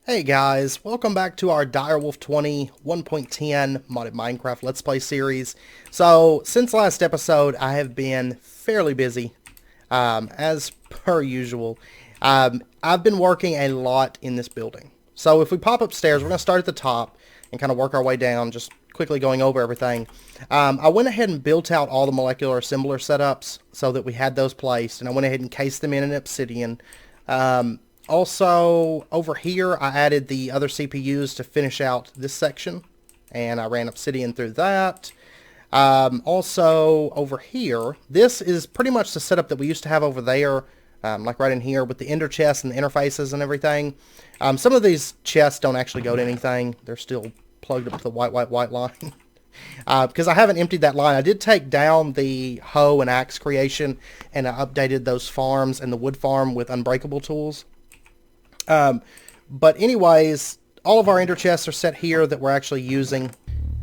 Hey guys, welcome back to our Direwolf 20 1.10 modded Minecraft Let's Play series. So, since last episode, I have been fairly busy, as per usual. I've been working a lot in this building. So if we pop upstairs, we're going to start at the top and kind of work our way down, just quickly going over everything. I went ahead and built out all the molecular assembler setups so that we had those placed, and I went ahead and cased them in an obsidian. Also, over here, I added the other CPUs to finish out this section, and I ran obsidian through that. Also, over here, this is pretty much the setup that we used to have over there, like right in here, with the ender chests and the interfaces and everything. Some of these chests don't actually go to anything. They're still plugged up to the white line. Because I haven't emptied that line. I did take down the hoe and axe creation, and I updated those farms and the wood farm with unbreakable tools. But anyways, all of our ender chests are set here that we're actually using.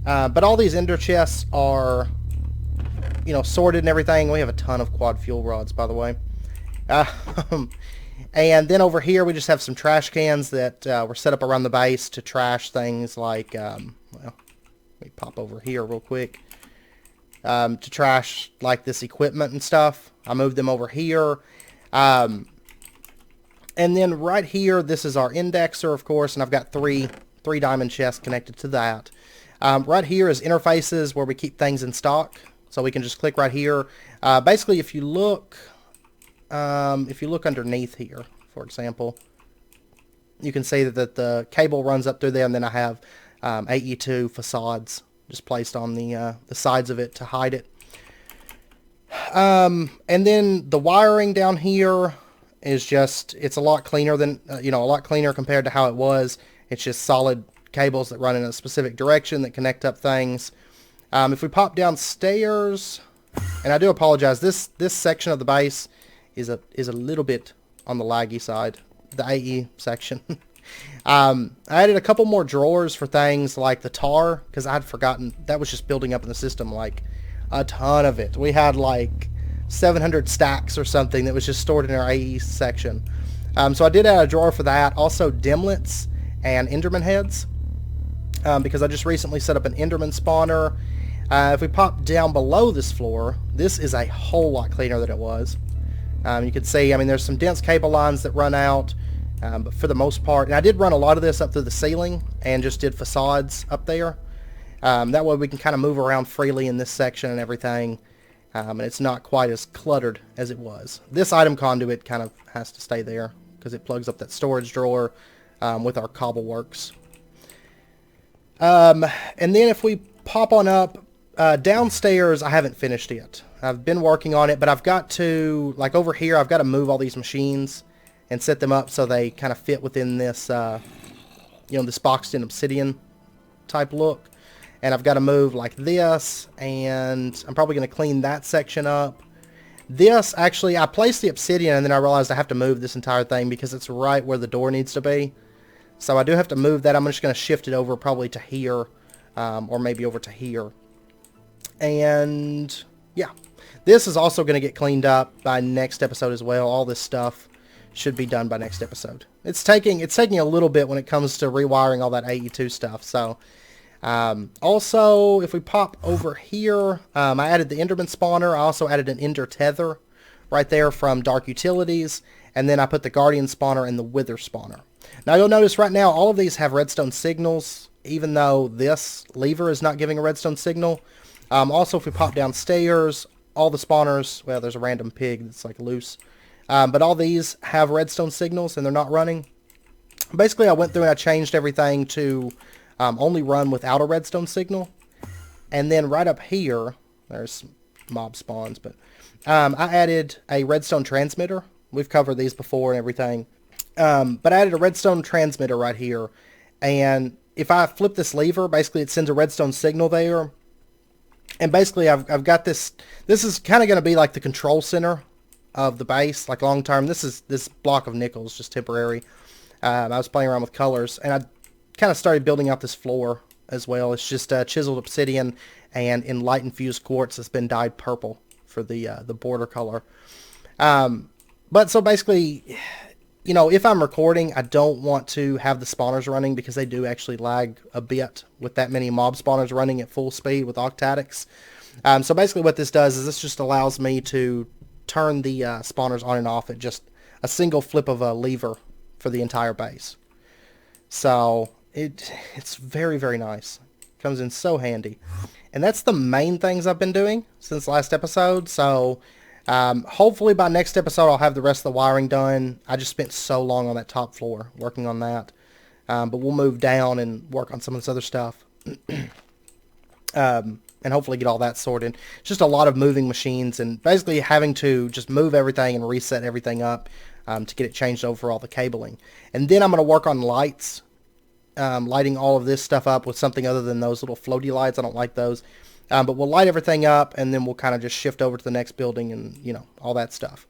But all these ender chests are, sorted and everything. We have a ton of quad fuel rods, by the way. And then over here, we just have some trash cans that were set up around the base to trash things like, well, let me pop over here real quick. To trash like this equipment and stuff. I moved them over here. And then right here, this is our indexer, of course, and I've got three diamond chests connected to that. Right here is interfaces where we keep things in stock, so we can just click right here. Basically, if you look underneath here, for example, you can see that the cable runs up through there, and then I have AE2 facades just placed on the sides of it to hide it. And then the wiring down here is just, it's a lot cleaner than, a lot cleaner compared to how it was. It's just solid cables that run in a specific direction that connect up things. If we pop downstairs, and I do apologize, this section of the base is a little bit on the laggy side, the AE section. I added a couple more drawers for things like the tar, because I had forgotten, that was just building up in the system, like a ton of it. We had like 700 stacks or something that was just stored in our AE section. So I did add a drawer for that. Also Dimlets and Enderman heads, because I just recently set up an Enderman spawner. If we pop down below this floor, this is a whole lot cleaner than it was. You can see, there's some dense cable lines that run out, but for the most part, and I did run a lot of this up through the ceiling and just did facades up there. That way we can kind of move around freely in this section and everything. And it's not quite as cluttered as it was. This item conduit kind of has to stay there because it plugs up that storage drawer with our cobble works. And then if we pop on up, downstairs I haven't finished yet. I've been working on it, but I've got to, like over here, I've got to move all these machines and set them up so they kind of fit within this, this boxed in obsidian type look. And I've got to move like this, and I'm probably going to clean that section up. This, actually, I placed the obsidian, and then I realized I have to move this entire thing because it's right where the door needs to be. So I do have to move that. I'm just going to shift it over probably to here, or maybe over to here. And, yeah. This is also going to get cleaned up by next episode as well. All this stuff should be done by next episode. It's taking a little bit when it comes to rewiring all that AE2 stuff, so... also, if we pop over here, I added the Enderman spawner. I also added an Ender tether right there from Dark Utilities, and then I put the Guardian spawner and the Wither spawner. Now you'll notice right now all of these have redstone signals, even though this lever is not giving a redstone signal. Also, if we pop downstairs, all the spawners, well, there's a random pig that's like loose, but all these have redstone signals and they're not running. Basically, I went through and I changed everything to only run without a redstone signal. And then right up here, there's mob spawns, but I added a redstone transmitter. We've covered these before and everything. But I added a redstone transmitter right here. And if I flip this lever, basically it sends a redstone signal there. And basically I've got this is kind of going to be like the control center of the base, like long term. This block of nickel is just temporary. I was playing around with colors, and I kind of started building out this floor as well. It's just chiseled obsidian and enlightened fused quartz that's been dyed purple for the border color. But so basically you know, if I'm recording, I don't want to have the spawners running because they do actually lag a bit with that many mob spawners running at full speed with Octatics. So basically what this does is this just allows me to turn the spawners on and off at just a single flip of a lever for the entire base. So it's very, very nice. Comes in so handy. And that's the main things I've been doing since last episode. So hopefully by next episode I'll have the rest of the wiring done. I just spent so long on that top floor working on that. But we'll move down and work on some of this other stuff. And hopefully get all that sorted. It's just a lot of moving machines and basically having to just move everything and reset everything up to get it changed over all the cabling. And then I'm going to work on lights. Lighting all of this stuff up with something other than those little floaty lights. I don't like those. But we'll light everything up and then we'll kind of just shift over to the next building and, you know, all that stuff.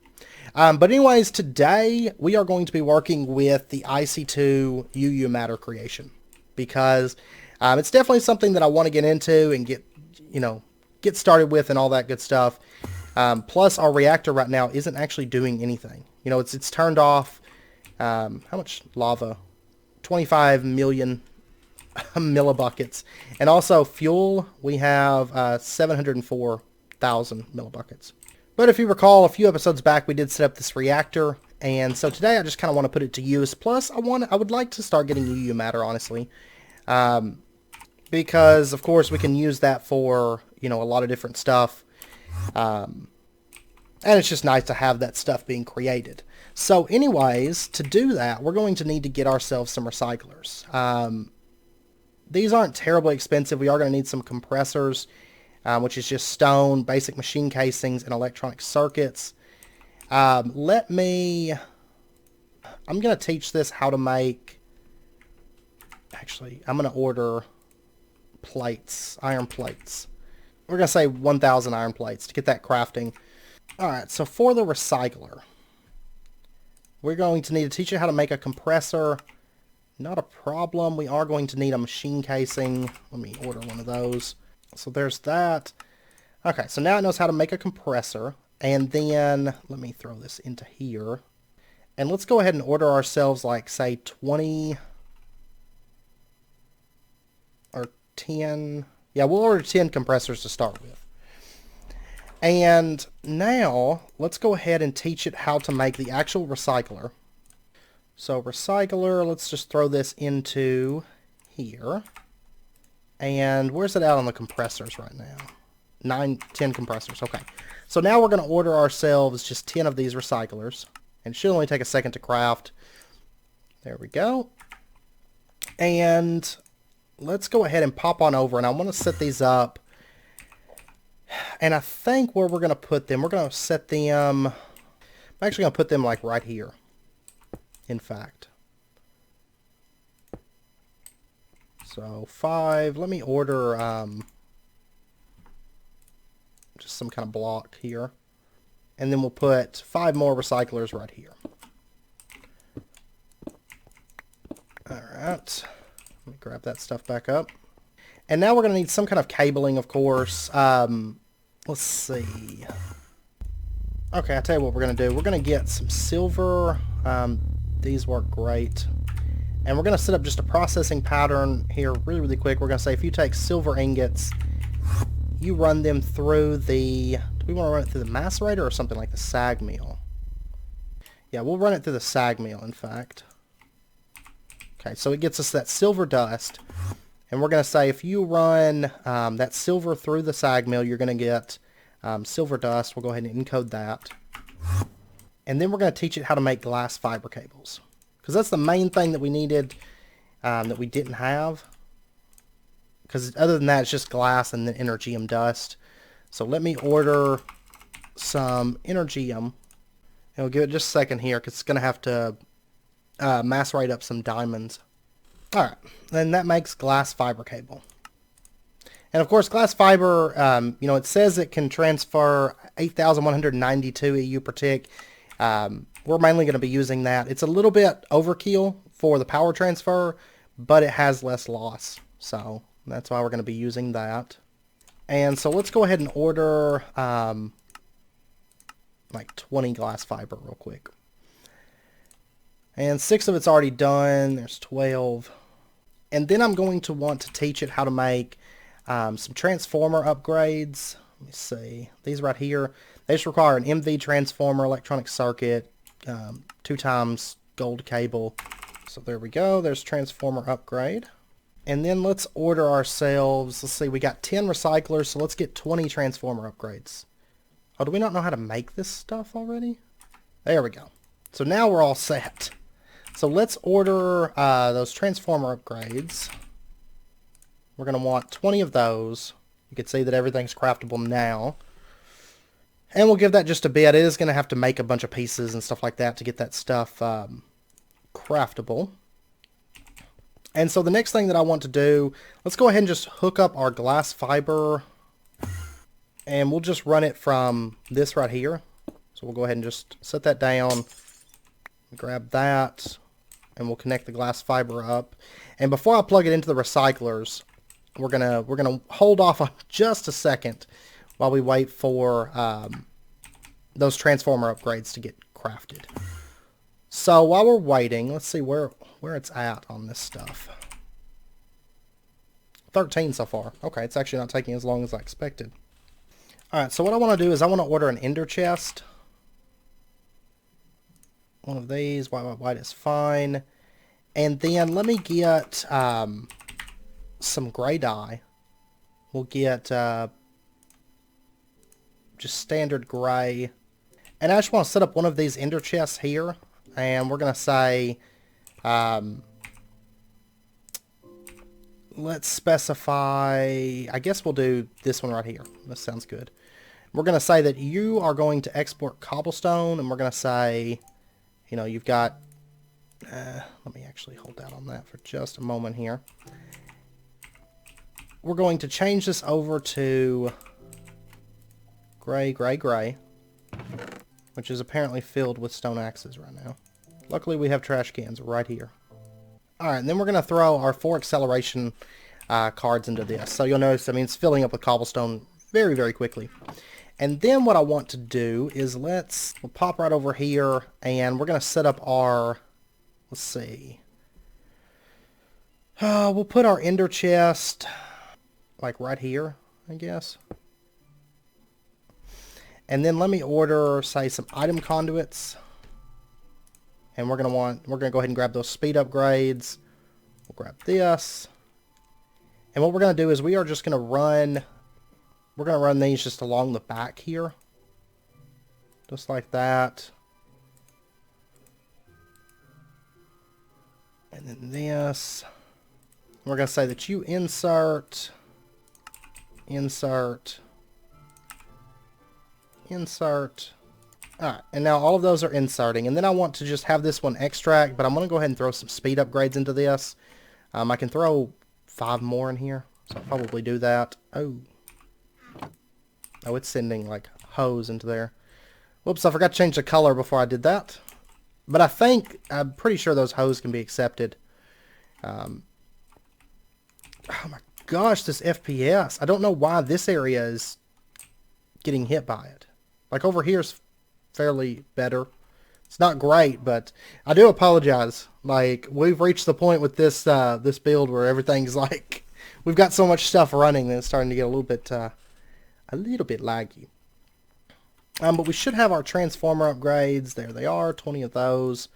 But anyways, today we are going to be working with the IC2 UU matter creation because it's definitely something that I want to get into and get started with and all that good stuff. Plus our reactor right now isn't actually doing anything. You know, it's turned off. How much lava? 25 million millibuckets. And also fuel, we have 704,000 millibuckets. But if you recall, a few episodes back, we did set up this reactor. And so today I just kind of want to put it to use. Plus, I would like to start getting UU matter, honestly. Because, of course, we can use that for, you know, a lot of different stuff. And it's just nice to have that stuff being created. So anyways, to do that, we're going to need to get ourselves some recyclers. These aren't terribly expensive. We are going to need some compressors, which is just stone, basic machine casings, and electronic circuits. I'm going to teach this how to make... Actually, I'm going to order plates, iron plates. We're going to say 1,000 iron plates to get that crafting. Alright, so for the recycler, we're going to need to teach you how to make a compressor. Not a problem. We are going to need a machine casing. Let me order one of those. So there's that. Okay, so now it knows how to make a compressor. And then, let me throw this into here. And let's go ahead and order ourselves, like, say, 20... or 10... Yeah, we'll order 10 compressors to start with. And now, let's go ahead and teach it how to make the actual recycler. So recycler, let's just throw this into here. And where's it out on the compressors right now? 10 compressors, okay. So now we're going to order ourselves just 10 of these recyclers. And it should only take a second to craft. There we go. And let's go ahead and pop on over. And I want to set these up. And I think where we're going to put them, we're going to set them, I'm actually going to put them like right here, in fact. So 5, let me order just some kind of block here. And then we'll put 5 more recyclers right here. Alright, let me grab that stuff back up. And now we're going to need some kind of cabling, of course. Let's see. Okay, I'll tell you what we're going to do. We're going to get some silver. These work great. And we're going to set up just a processing pattern here really, really quick. We're going to say if you take silver ingots, you run them through the... Do we want to run it through the macerator or something like the sag mill? Yeah, we'll run it through the sag mill, in fact. Okay, so it gets us that silver dust. And we're going to say if you run that silver through the sag mill, you're going to get silver dust. We'll go ahead and encode that. And then we're going to teach it how to make glass fiber cables. Because that's the main thing that we needed that we didn't have. Because other than that, it's just glass and then energeum dust. So let me order some energeum. And we'll give it just a second here because it's going to have to macerate up some diamonds. Alright, then that makes glass fiber cable. And of course, glass fiber, you know, it says it can transfer 8,192 EU per tick. We're mainly going to be using that. It's a little bit overkill for the power transfer, but it has less loss. So that's why we're going to be using that. And so let's go ahead and order like 20 glass fiber real quick. And 6 of it's already done. There's 12. And then I'm going to want to teach it how to make some transformer upgrades. Let me see. These right here, they just require an MV transformer, electronic circuit, 2 times gold cable. So there we go. There's transformer upgrade. And then let's order ourselves, let's see, we got 10 recyclers, so let's get 20 transformer upgrades. Oh, do we not know how to make this stuff already? There we go. So now we're all set. So let's order those transformer upgrades. We're going to want 20 of those. You can see that everything's craftable now. And we'll give that just a bit. It is going to have to make a bunch of pieces and stuff like that to get that stuff craftable. And so the next thing that I want to do, let's go ahead and just hook up our glass fiber. And we'll just run it from this right here. So we'll go ahead and just set that down. Grab that. And we'll connect the glass fiber up. And before I plug it into the recyclers, we're gonna hold off on just a second while we wait for those transformer upgrades to get crafted. So while we're waiting, let's see where it's at on this stuff. 13 so far. Okay, it's actually not taking as long as I expected. Alright, so what I want to do is I want to order an ender chest. One of these, white is fine. And then let me get some gray dye. We'll get just standard gray. And I just want to set up one of these ender chests here. And we're going to say, let's specify, I guess we'll do this one right here. This sounds good. We're going to say that you are going to export cobblestone, and we're going to say, you know, you've got, let me actually hold down on that for just a moment here. We're going to change this over to gray, gray, gray, which is apparently filled with stone axes right now. Luckily, we have trash cans right here. Alright, and then we're going to throw our 4 acceleration cards into this. So you'll notice, I mean, it's filling up with cobblestone very, very quickly. And then what I want to do is we'll pop right over here, and we're going to set up our, let's see. We'll put our ender chest, like right here, I guess. And then let me order, say, some item conduits. And we're going to go ahead and grab those speed upgrades. We'll grab this. And what we're going to do is we are just going to run, we're going to run these just along the back here. Just like that. And then this. We're going to say that you insert, insert, insert. Alright, and now all of those are inserting. And then I want to just have this one extract, but I'm going to go ahead and throw some speed upgrades into this. I can throw 5 more in here, so I'll probably do that. Oh, it's sending like hose into there. Whoops, I forgot to change the color before I did that. But I'm pretty sure those hose can be accepted. Oh my gosh, this FPS. I don't know why this area is getting hit by it. Like over here is fairly better. It's not great, but I do apologize. Like, we've reached the point with this this build where everything's like, we've got so much stuff running that it's starting to get a little bit laggy. But we should have our transformer upgrades. There they are, 20 of those.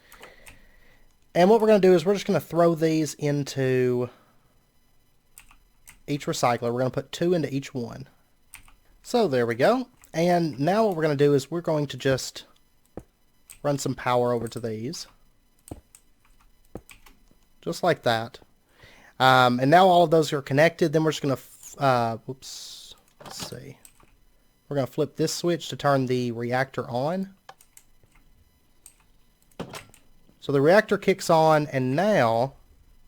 And what we're going to do is we're just going to throw these into each recycler. We're going to put 2 into each one. So there we go. And now what we're going to do is we're going to just run some power over to these. Just like that. And now all of those are connected. Then we're just going to, let's see. We're going to flip this switch to turn the reactor on. So the reactor kicks on, and now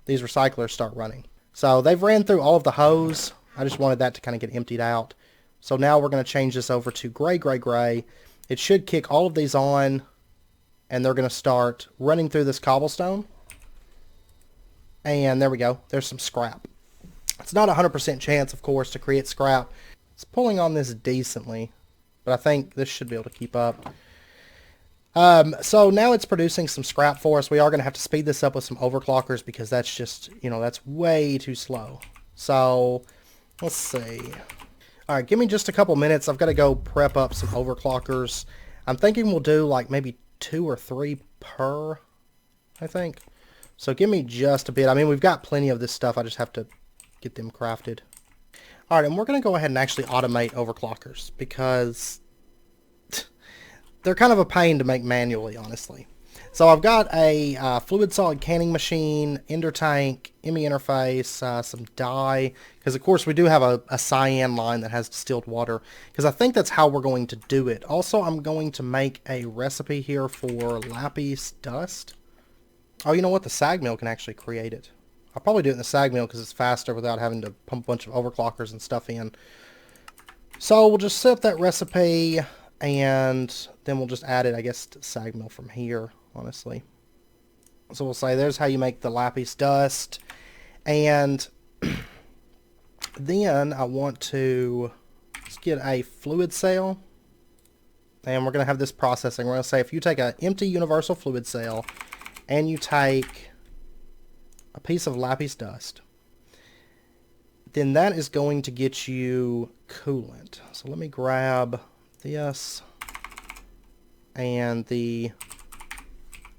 these recyclers start running. So they've ran through all of the hose. I just wanted that to kind of get emptied out. So now we're going to change this over to gray, gray, gray. It should kick all of these on, and they're going to start running through this cobblestone. And there we go. There's some scrap. It's not a 100% chance, of course, to create scrap. It's pulling on this decently, but I think this should be able to keep up. So now it's producing some scrap for us. We are going to have to speed this up with some overclockers because that's just, that's way too slow. So, let's see. Alright, give me just a couple minutes. I've got to go prep up some overclockers. I'm thinking we'll do like maybe 2 or 3 per, I think. So give me just a bit. I mean, we've got plenty of this stuff. I just have to get them crafted. Alright, and we're going to go ahead and actually automate overclockers because they're kind of a pain to make manually, honestly. So I've got a fluid solid canning machine, ender tank, ME interface, some dye, because of course we do have a cyan line that has distilled water, because I think that's how we're going to do it. Also, I'm going to make a recipe here for lapis dust. Oh, you know what? The sag mill can actually create it. I'll probably do it in the sag mill because it's faster without having to pump a bunch of overclockers and stuff in. So we'll just set up that recipe, and then we'll just add it, I guess, to the sag mill from here, honestly. So we'll say there's how you make the lapis dust. And then I want to just get a fluid cell. And we're going to have this processing. We're going to say if you take an empty universal fluid cell and you take a piece of lapis dust, then that is going to get you coolant. So let me grab this and the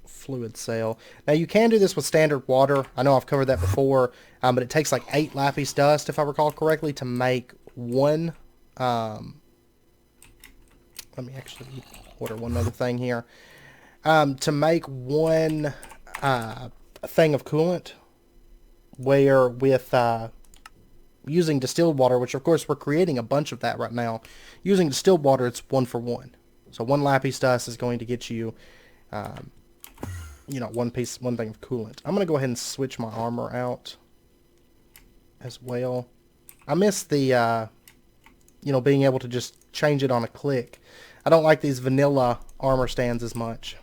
fluid cell. Now you can do this with standard water. I know I've covered that before, but it takes like 8 lapis dust, if I recall correctly, to make one. Let me actually order one other thing here. To make one thing of coolant, where with using distilled water, which of course we're creating a bunch of that right now, using distilled water, it's 1 for 1. So 1 lapis dust is going to get you, one thing of coolant. I'm going to go ahead and switch my armor out as well. I miss the, being able to just change it on a click. I don't like these vanilla armor stands as much.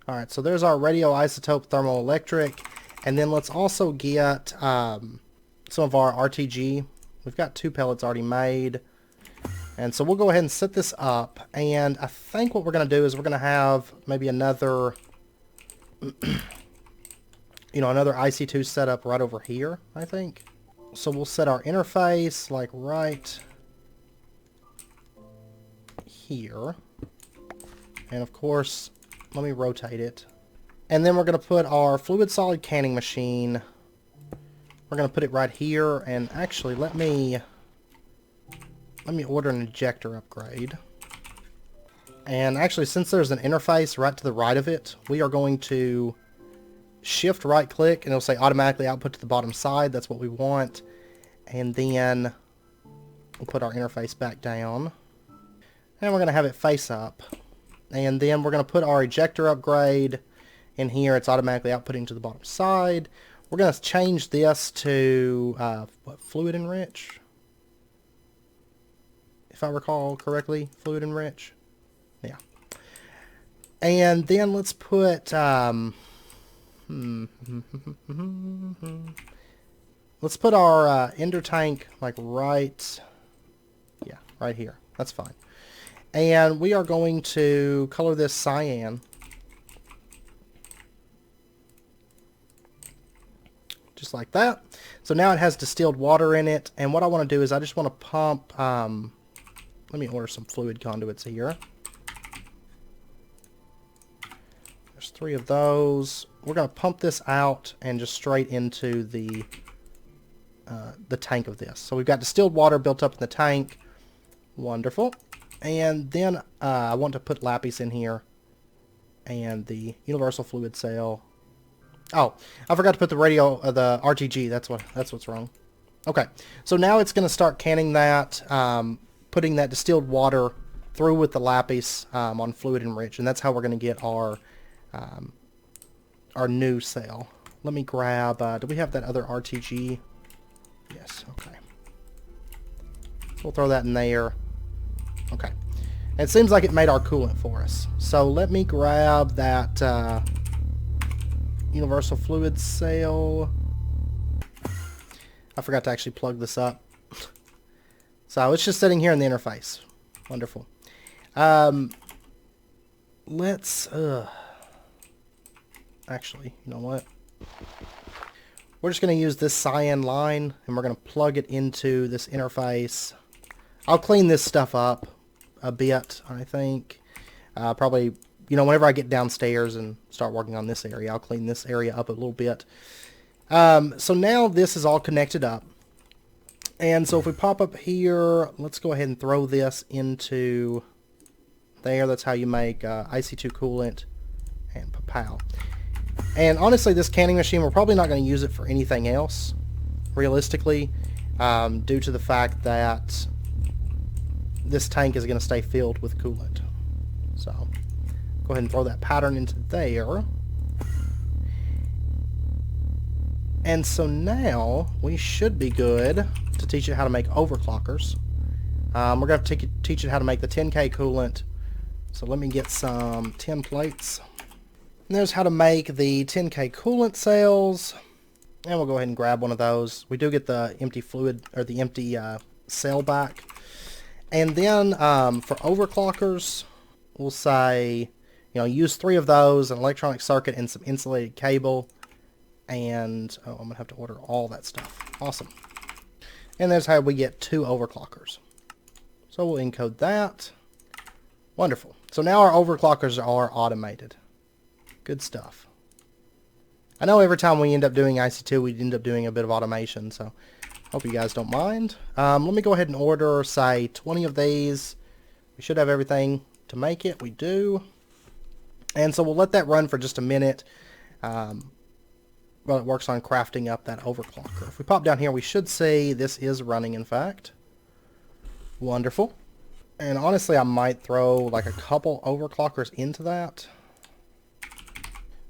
Alright, so there's our radioisotope thermoelectric. And then let's also get some of our RTG. We've got 2 pellets already made. And so we'll go ahead and set this up. And I think what we're going to do is we're going to have maybe another, another IC2 setup right over here, I think. So we'll set our interface like right here. And of course, let me rotate it. And then we're going to put our fluid solid canning machine. We're going to put it right here. And actually, let me order an ejector upgrade. And actually, since there's an interface right to the right of it, we are going to shift right click and it'll say automatically output to the bottom side. That's what we want. And then we'll put our interface back down. And we're going to have it face up. And then we're going to put our ejector upgrade in here. It's automatically outputting to the bottom side. We're going to change this to fluid enrich, if I recall correctly. Fluid enrich, yeah. And then let's put let's put our ender tank like right here. That's fine. And we are going to color this cyan. Just like that. So now it has distilled water in it. And what I want to do is I just want to pump, let me order some fluid conduits here. There's 3 of those. We're going to pump this out and just straight into the tank of this. So we've got distilled water built up in the tank. Wonderful. And then I want to put lapis in here and the universal fluid cell. Oh, I forgot to put the the RTG. That's what's wrong. Okay, so now it's going to start canning that, putting that distilled water through with the lapis on fluid enrich, and that's how we're going to get our new cell. Let me grab. Do we have that other RTG? Yes. Okay. We'll throw that in there. Okay. And it seems like it made our coolant for us. So let me grab that universal fluid cell. I forgot to actually plug this up. So it's just sitting here in the interface. Wonderful. let's, actually, you know what? We're just going to use this cyan line, and we're going to plug it into this interface. I'll clean this stuff up a bit, I think. Probably, you know, whenever I get downstairs and start working on this area, I'll clean this area up a little bit. So now this is all connected up. And so if we pop up here, let's go ahead and throw this into there. That's how you make IC2 coolant and pow. And honestly, this canning machine, we're probably not going to use it for anything else, realistically, due to the fact that this tank is going to stay filled with coolant. So go ahead and throw that pattern into there. And so now we should be good to teach it how to make overclockers. We're going to teach it how to make the 10K coolant. So let me get some tin plates. And there's how to make the 10K coolant cells. And we'll go ahead and grab one of those. We do get the empty fluid, or the empty cell back. And then for overclockers, we'll say, you know, use 3 of those, an electronic circuit and some insulated cable. And, oh, I'm going to have to order all that stuff. Awesome. And there's how we get 2 overclockers. So we'll encode that. Wonderful. So now our overclockers are automated. Good stuff. I know every time we end up doing IC2, we end up doing a bit of automation, so hope you guys don't mind. Let me go ahead and order, say, 20 of these. We should have everything to make it. We do. And so we'll let that run for just a minute while it works on crafting up that overclocker. If we pop down here, we should see this is running, in fact. Wonderful. And honestly, I might throw like a couple overclockers into that.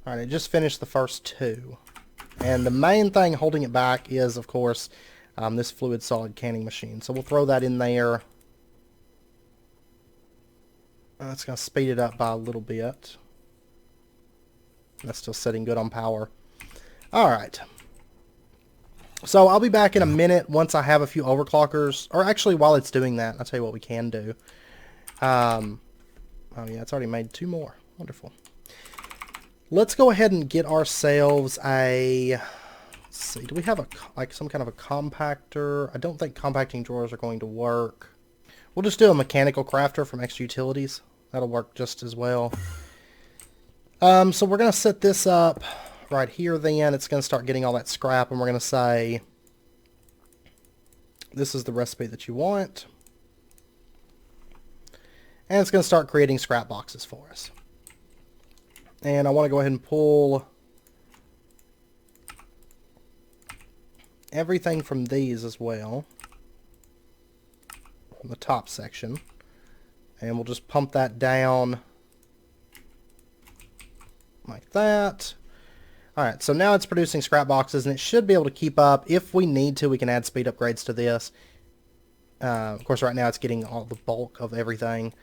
Alright, it just finished the first 2. And the main thing holding it back is, of course, this fluid solid canning machine. So we'll throw that in there. That's going to speed it up by a little bit. That's still sitting good on power. Alright. So I'll be back in a minute once I have a few overclockers. Or actually, while it's doing that, I'll tell you what we can do. Oh yeah, it's already made 2 more. Wonderful. Let's go ahead and get ourselves a... Let's see, do we have like some kind of a compactor? I don't think compacting drawers are going to work. We'll just do a mechanical crafter from Extra Utilities. That'll work just as well. So we're going to set this up right here then. It's going to start getting all that scrap, and we're going to say, this is the recipe that you want. And it's going to start creating scrap boxes for us. And I want to go ahead and pull everything from these as well, from the top section. And we'll just pump that down like that. Alright, so now it's producing scrap boxes, and it should be able to keep up. If we need to, we can add speed upgrades to this. Of course, right now it's getting all the bulk of everything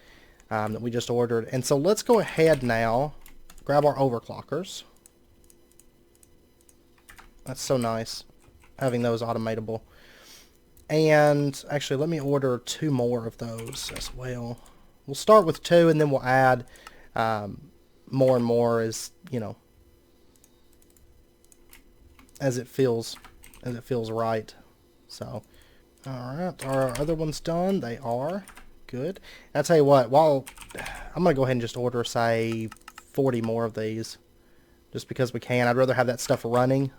that we just ordered. And so let's go ahead now, grab our overclockers. That's so nice, having those automatable. And actually, let me order 2 more of those as well. We'll start with 2, and then we'll add more and more as, you know, as it feels right. So, alright, are our other ones done? They are. Good. And I'll tell you what, I'm going to go ahead and just order, say, 40 more of these, just because we can. I'd rather have that stuff running,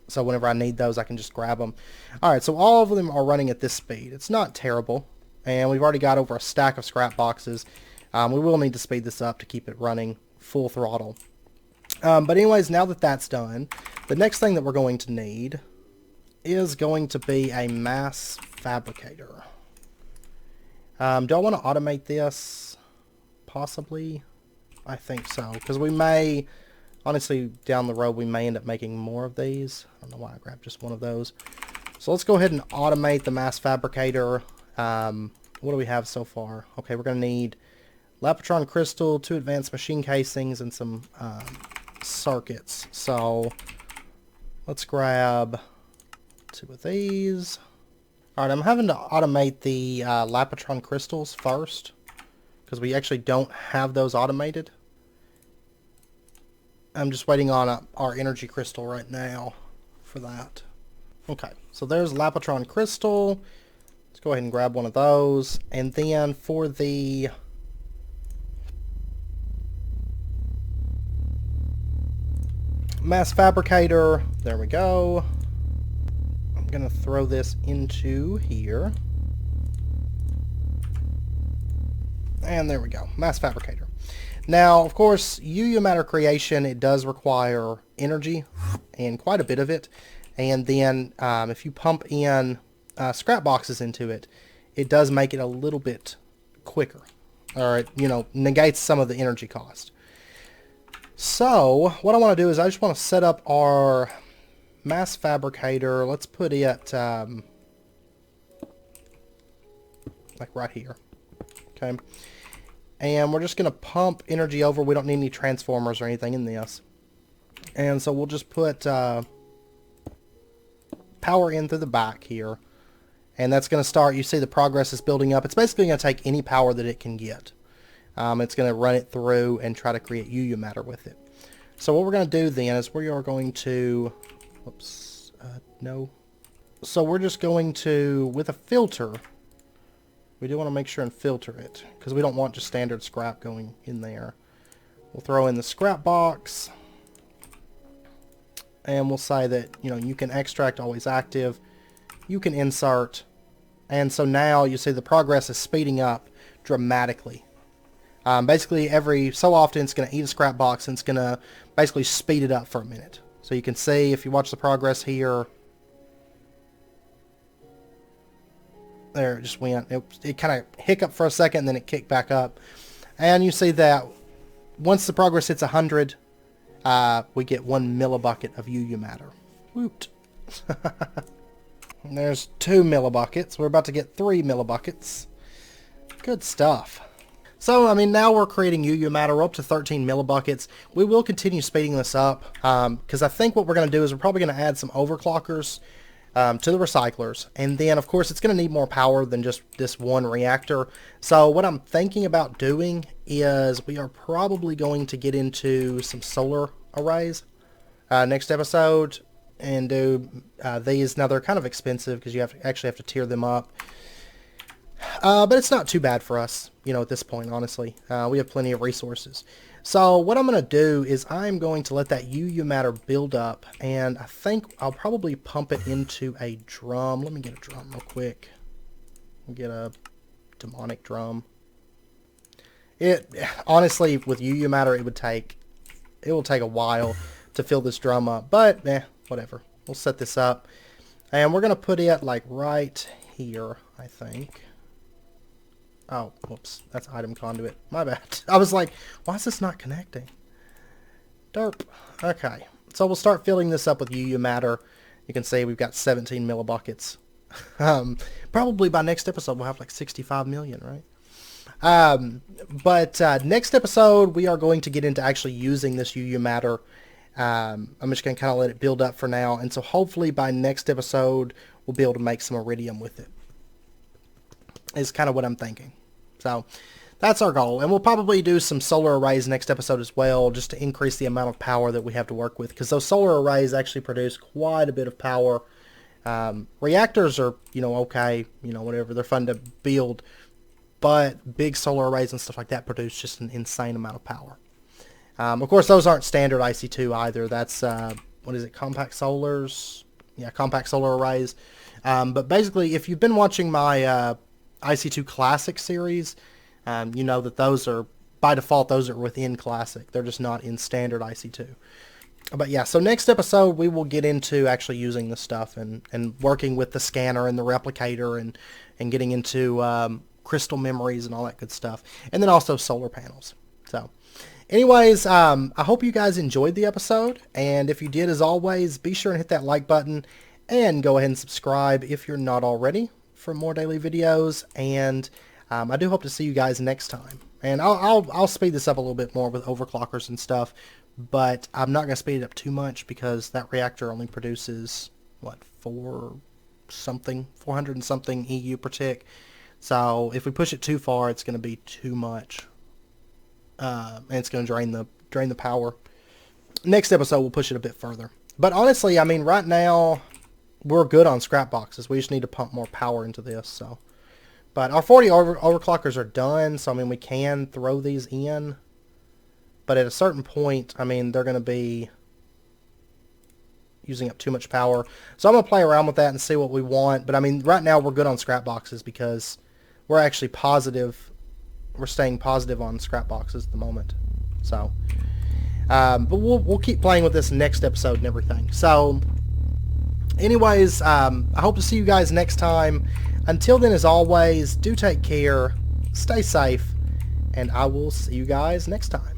so whenever I need those, I can just grab them. Alright, so all of them are running at this speed. It's not terrible, and we've already got over a stack of scrap boxes. We will need to speed this up to keep it running full throttle. But anyways, now that that's done, the next thing that we're going to need is going to be a mass fabricator. Do I want to automate this? Possibly. I think so, because we may, honestly, down the road, we may end up making more of these. I don't know why I grabbed just one of those. So let's go ahead and automate the mass fabricator. What do we have so far? Okay, we're going to need Lapotron crystal, 2 advanced machine casings, and some circuits. So let's grab 2 of these. Alright, I'm having to automate the Lapotron crystals first, because we actually don't have those automated. I'm just waiting on our energy crystal right now for that. Okay, so there's Lapotron crystal. Let's go ahead and grab one of those. And then for the mass fabricator, there we go. I'm going to throw this into here. And there we go, mass fabricator. Now, of course, UU matter creation, it does require energy, and quite a bit of it. And then if you pump in scrap boxes into it, it does make it a little bit quicker. Or it, negates some of the energy cost. So, what I want to do is I just want to set up our mass fabricator. Let's put it like right here. Okay. And we're just going to pump energy over. We don't need any transformers or anything in this. And so we'll just put power in through the back here. And that's going to start, you see the progress is building up. It's basically going to take any power that it can get. It's going to run it through and try to create UU matter with it. So what we're going to do then is we are going to, no. So we're just going to, with a filter, we do want to make sure and filter it, because we don't want just standard scrap going in there. We'll throw in the scrap box, and we'll say that, you can extract always active, you can insert, and so now you see the progress is speeding up dramatically. Basically every so often it's going to eat a scrap box, and it's going to basically speed it up for a minute. So you can see, if you watch the progress here, there it just went. It kind of hiccuped for a second, and then it kicked back up. And you see that once the progress hits 100, we get 1 millibucket of UU matter. Woot. There's 2 millibuckets. We're about to get 3 millibuckets. Good stuff. So, I mean, now we're creating UU matter. We're up to 13 millibuckets. We will continue speeding this up, because I think what we're going to do is we're probably going to add some overclockers to the recyclers, and then of course it's going to need more power than just this one reactor. So what I'm thinking about doing is we are probably going to get into some solar arrays next episode, and do these. Now they're kind of expensive because you actually have to tier them up, but it's not too bad for us, at this point. Honestly, we have plenty of resources. So what I'm going to do is I'm going to let that UU matter build up, and I think I'll probably pump it into a drum. Let me get a drum real quick. Get a demonic drum. Honestly, with UU matter, it will take a while to fill this drum up, but whatever. We'll set this up, and we're going to put it like right here, I think. Oh, whoops. That's item conduit. My bad. I was like, why is this not connecting? Derp. Okay. So we'll start filling this up with UU matter. You can see we've got 17 millibuckets. Probably by next episode we'll have like 65 million, right? But next episode we are going to get into actually using this UU matter. I'm just going to kind of let it build up for now. And so hopefully by next episode we'll be able to make some iridium with it. Is kind of what I'm thinking. So that's our goal, and we'll probably do some solar arrays next episode as well, just to increase the amount of power that we have to work with, because those solar arrays actually produce quite a bit of power. Reactors are, okay, whatever, they're fun to build, but big solar arrays and stuff like that produce just an insane amount of power. Of course, those aren't standard IC2 either. That's what is it, compact solars? Yeah, compact solar arrays. But basically, if you've been watching my IC2 Classic series, you know that those are, by default, those are within Classic. They're just not in standard IC2. But yeah, so next episode we will get into actually using this stuff and working with the scanner and the replicator and getting into crystal memories and all that good stuff. And then also solar panels. So anyways, I hope you guys enjoyed the episode. And if you did, as always, be sure and hit that like button and go ahead and subscribe if you're not already, for more daily videos. And I do hope to see you guys next time. And I'll speed this up a little bit more with overclockers and stuff, but I'm not going to speed it up too much because that reactor only produces, what, 400 and something EU per tick. So if we push it too far, it's going to be too much, and it's going to drain the power. Next episode, we'll push it a bit further. But honestly, I mean, right now, we're good on scrap boxes. We just need to pump more power into this. So, but our 40 overclockers are done, so I mean, we can throw these in. But at a certain point, I mean, they're going to be using up too much power. So I'm going to play around with that and see what we want. But I mean, right now, we're good on scrap boxes because we're actually positive. We're staying positive on scrap boxes at the moment. So, but we'll keep playing with this next episode and everything. So, anyways, I hope to see you guys next time. Until then, as always, do take care, stay safe, and I will see you guys next time.